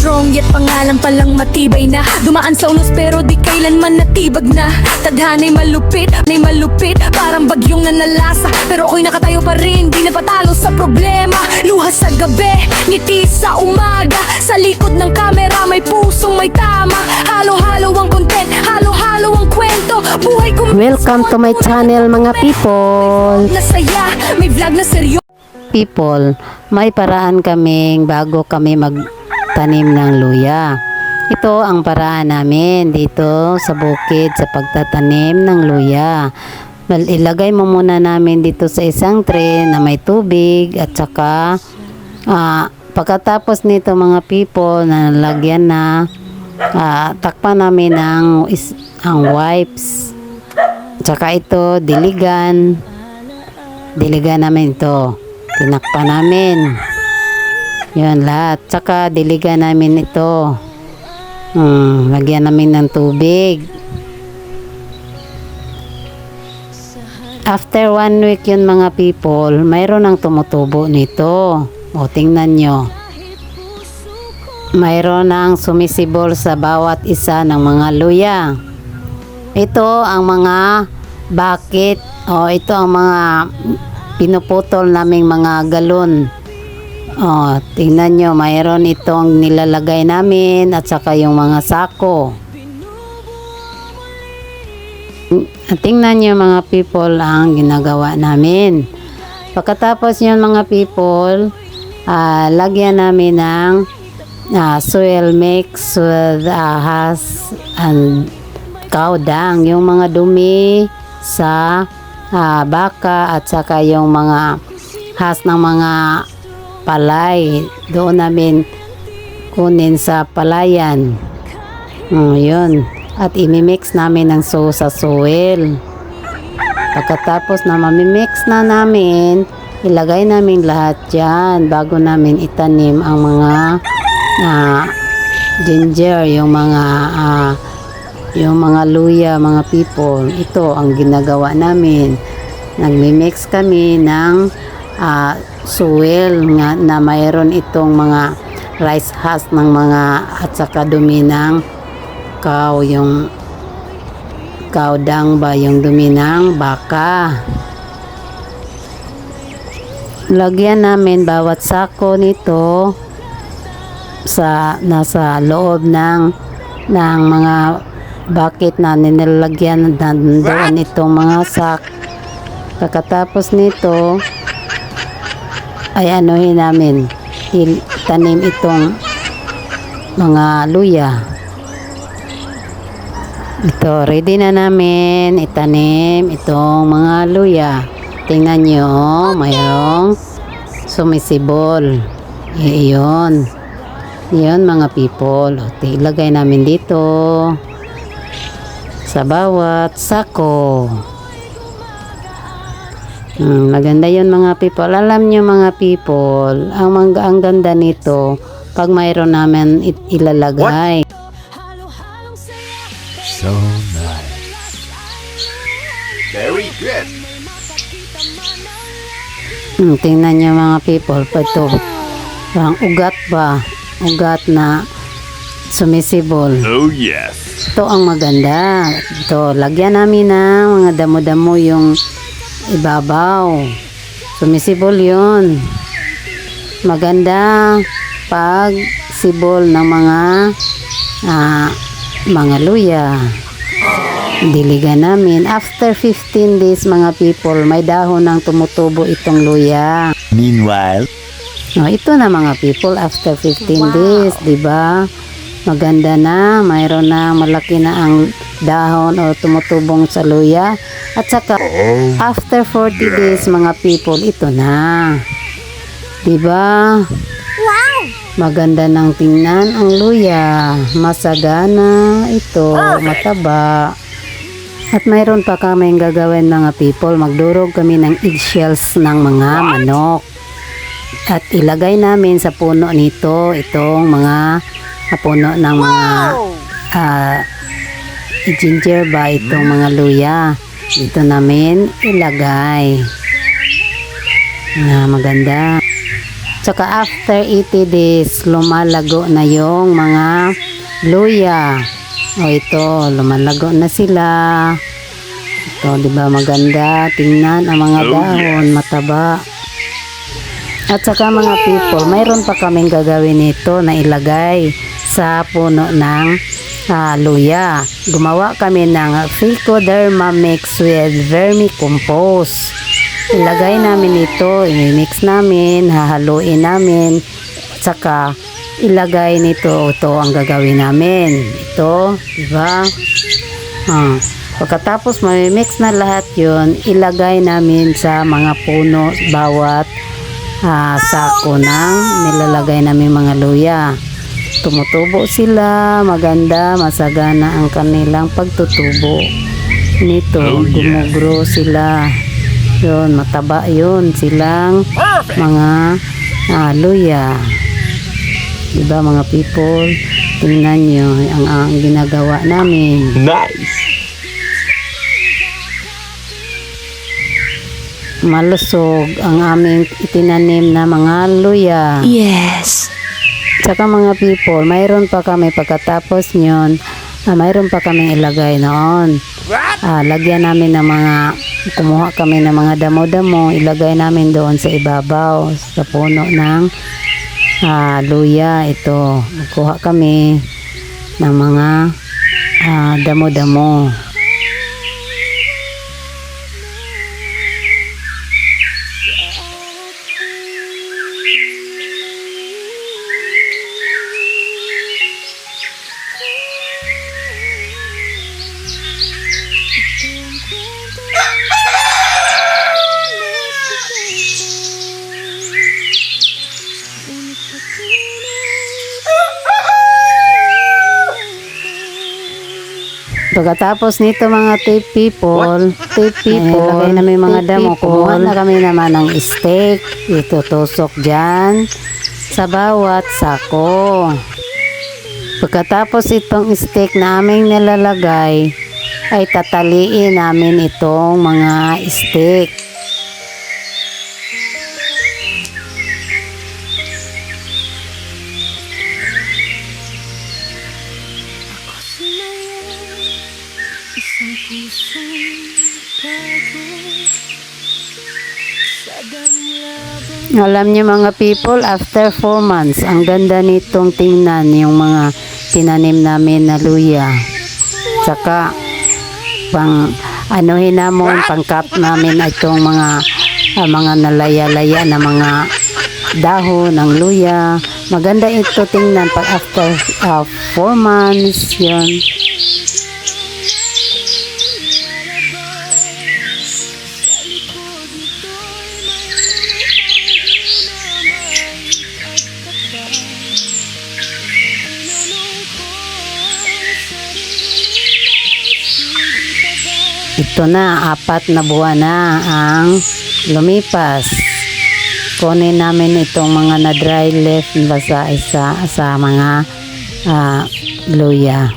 strong yet pangalan palang matibay na. Dumaan sa unos pero di kailanman natibag na. Tadhana'y malupit, parang bagyong nanalasa. Pero ako'y nakatayo pa rin, di napatalo sa problema. Luha sa gabi, ngiti sa umaga. Sa likod ng kamera may pusong may tama. Halo-halo ang content, halo-halo ang kwento. Buhay ko Welcome to my channel mga people. Nasaya, may vlog na seryo. People, may paraan kaming bago kami magtanim ng luya. Ito ang paraan namin dito sa bukid sa pagtatanim ng luya. Well, ilagay mo muna namin dito sa isang tray na may tubig at saka pagkatapos nito mga people na nalagyan na, takpan namin ang wipes. Tsaka ito, diligan namin ito. Tinakpan namin. Yun lahat. Tsaka diligan namin ito. Lagyan namin ng tubig. After 1 week yun mga people, mayroon ang tumutubo nito. O tingnan nyo. Mayroon ang sumisibol sa bawat isa ng mga luya. Ito ang mga bakit. O ito ang mga pinuputol naming mga galon. Tingnan nyo, mayroon itong nilalagay namin at saka yung mga sako. Tingnan nyo mga people ang ginagawa namin. Pagkatapos yun mga people, lagyan namin ng soil mix with has and cow dung, yung mga dumi sa baka at saka yung mga has ng mga palay doon namin kunin sa palayan. Yun, at imimix namin ng sa soil. Pagkatapos na mamimix na namin, ilagay namin lahat dyan bago namin itanim ang mga ginger, yung mga luya mga people. Ito ang ginagawa namin. Nagmimix kami ng soil nga na mayroon itong mga rice husk ng mga at saka dumi ng cow, yung cow dung ba, yung dumi ng baka. Lagyan namin bawat sako nito nasa loob ng mga bakit na nilalagyan doon itong mga sak. Pagkatapos nito ay anuhin namin, itanim itong mga luya. Ito, ready na namin itanim itong mga luya. Tingnan nyo, mayroong sumisibol. Iyon mga people. Ilagay namin dito sa bawat sako. Maganda yun mga people. Alam nyo mga people, ang ganda nito pag mayroon namin ilalagay. So nice. Very good. Tingnan nyo mga people, ito ang ugat ba? Ugat na sumisibol. Oh yes. Ito ang maganda. Ito, lagyan namin ng mga damo-damo yung ibabaw. Sumisibol yun. Maganda pag sibol ng mga luya. Diligan namin. After 15 days mga people, may dahon ng tumutubo itong luya. Meanwhile, Ito na mga people, after 15 days, di ba? Maganda na, mayroon na, malaki na ang dahon o tumutubong sa luya. At saka, after 40 days mga people, ito na. Di ba? Wow! Maganda nang tingnan ang luya. Masagana ito, mataba. At mayroon pa kaming gagawin mga people, magdurog kami ng eggshells ng mga manok. At ilagay namin sa puno nito itong mga puno ng mga ginger ba, itong mga luya. Dito namin ilagay na maganda. Tsaka after 80 days, lumalago na yung mga luya. O ito, lumalago na sila. Ito, di ba maganda? Tingnan ang mga dahon, mataba. At saka mga people, mayroon pa kaming gagawin nito na ilagay sa puno ng luya. Gumawa kami ng Trichoderma mix with vermicompost. Ilagay namin ito, i-mix namin, hahaluin namin, saka ilagay nito, ito ang gagawin namin. Ito, diba? Pagkatapos mamimix na lahat yun, ilagay namin sa mga puno, bawat sako ng nilalagay namin mga luya. Tumutubo sila, maganda, masagana ang kanilang pagtutubo. Nito, gumugro sila. Yun, mataba yun silang mga luya. Diba mga people? Tingnan nyo ang ginagawa namin. Nice. Malusog ang aming itinanim na mga luya. Yes. Tsaka mga people, mayroon pa kami pagkatapos nyon, mayroon pa kaming ilagay noon. Lagyan namin ng mga, kumuha kami ng mga damo-damo, ilagay namin doon sa ibabaw, sa puno ng luya. Ito, magkuha kami ng mga damo-damo. Pagkatapos nito mga tape people, ilagay namin mga damo, kumuha na kami naman ng steak, itutusok dyan sa bawat sako. Pagkatapos itong steak na aming nilalagay, ay tataliin namin itong mga steak. Isang pusong bago sa damlaban. Alam niyo mga people, after 4 months, ang ganda nitong tingnan yung mga tinanim namin na luya. Tsaka, pang-cut namin itong mga nalaya-laya na mga dahon ng luya. Maganda ito tingnan pag after 4 months, yun. Ito na, 4 na buwan na ang lumipas. Kunin namin itong mga na dry leaf basa sa mga luya.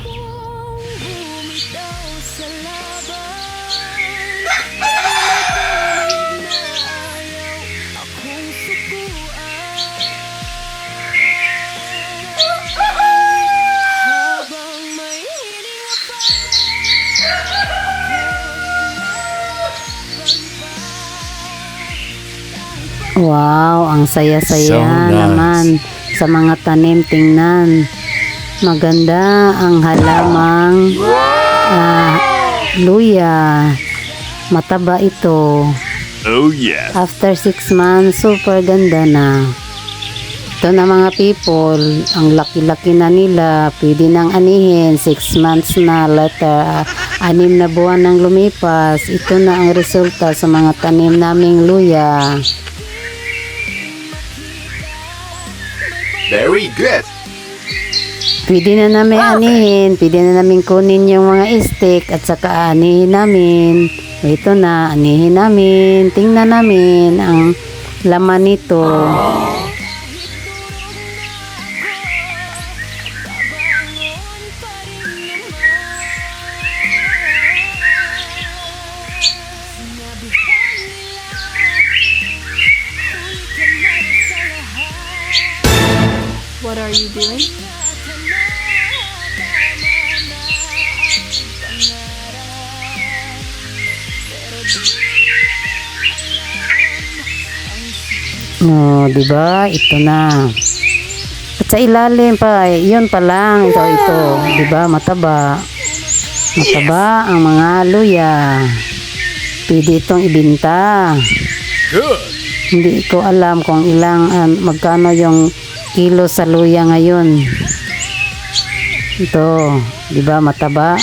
Wow, ang saya-saya So nice. naman sa mga tanim, tingnan. Maganda ang halamang luya. Mataba ito. Oh yes. After 6 months, super ganda na. Ito na mga people, ang laki-laki na nila. Pwede nang anihin, 6 months na later, 6 na buwan nang lumipas. Ito na ang resulta sa mga tanim naming luya. Very good. Pwede na namin anihin, pwede na namin kunin yung mga stick at saka anihin namin. Ito na, anihin namin. Tingnan namin ang laman nito. are you doing? di ba? Ito na. At sa ilalim pa, yun pa lang. Ito. Di ba? Mataba. Mataba ang mga luya. Pwede itong ibinta. Good. Hindi ko alam kung ilang, magkano yung kilo sa luya ngayon. Ito. Di ba? Mataba.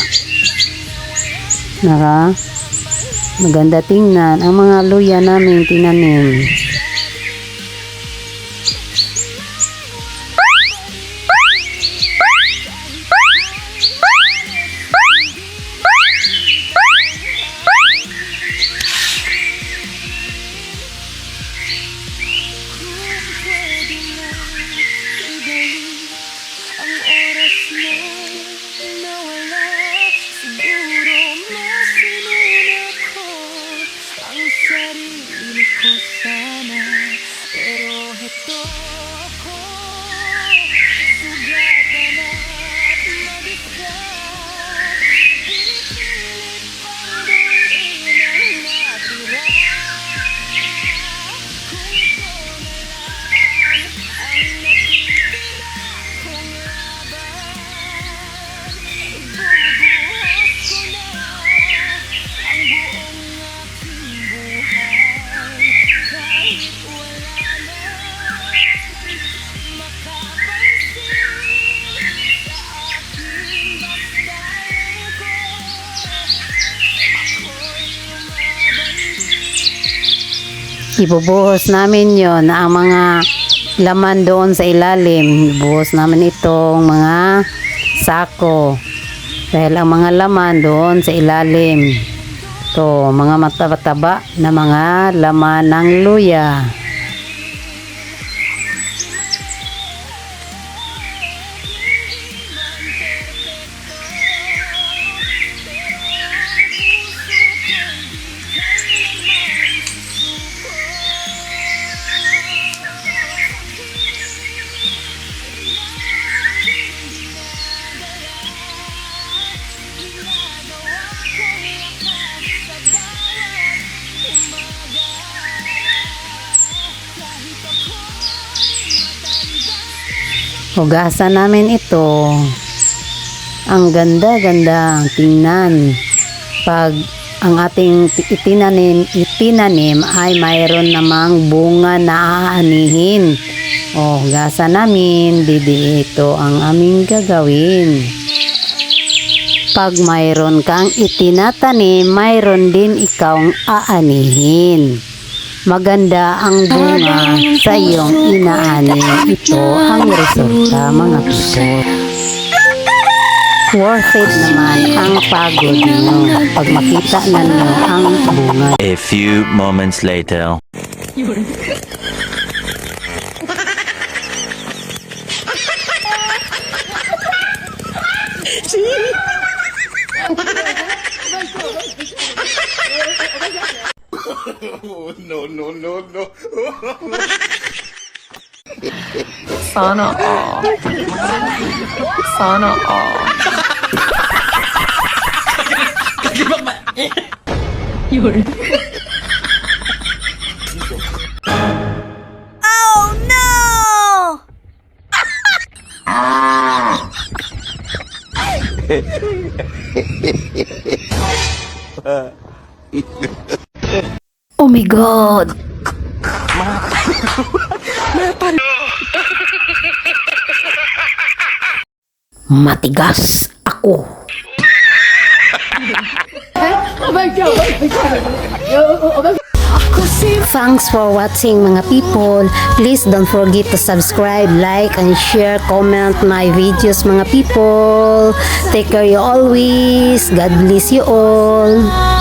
Maganda tingnan. Ang mga luya namin tinanim. Ibubuhos namin yon na ang mga laman doon sa ilalim. Ibubuhos namin itong mga sako. Dahil ang mga laman doon sa ilalim. Ito, mga mataba na mga laman ng luya. Hugasan namin ito. Ang ganda-ganda tingnan. Pag ang ating itinanim ay mayroon namang bunga na aanihin. Hugasan namin. Ito ang aming gagawin. Pag mayroon kang itinatanim, mayroon din ikawang aanihin. Maganda ang bunga sa iyong inaani. Ito ang resulta, mga people. Worth it naman ang pagod nyo pag makita na nyo ang bunga. A few moments later. Sana all. Sana all. Yun. Oh my God! Matigas ako. Thanks for watching, mga people. Please don't forget to subscribe, like, and share, comment my videos, mga people. Take care you always. God bless you all.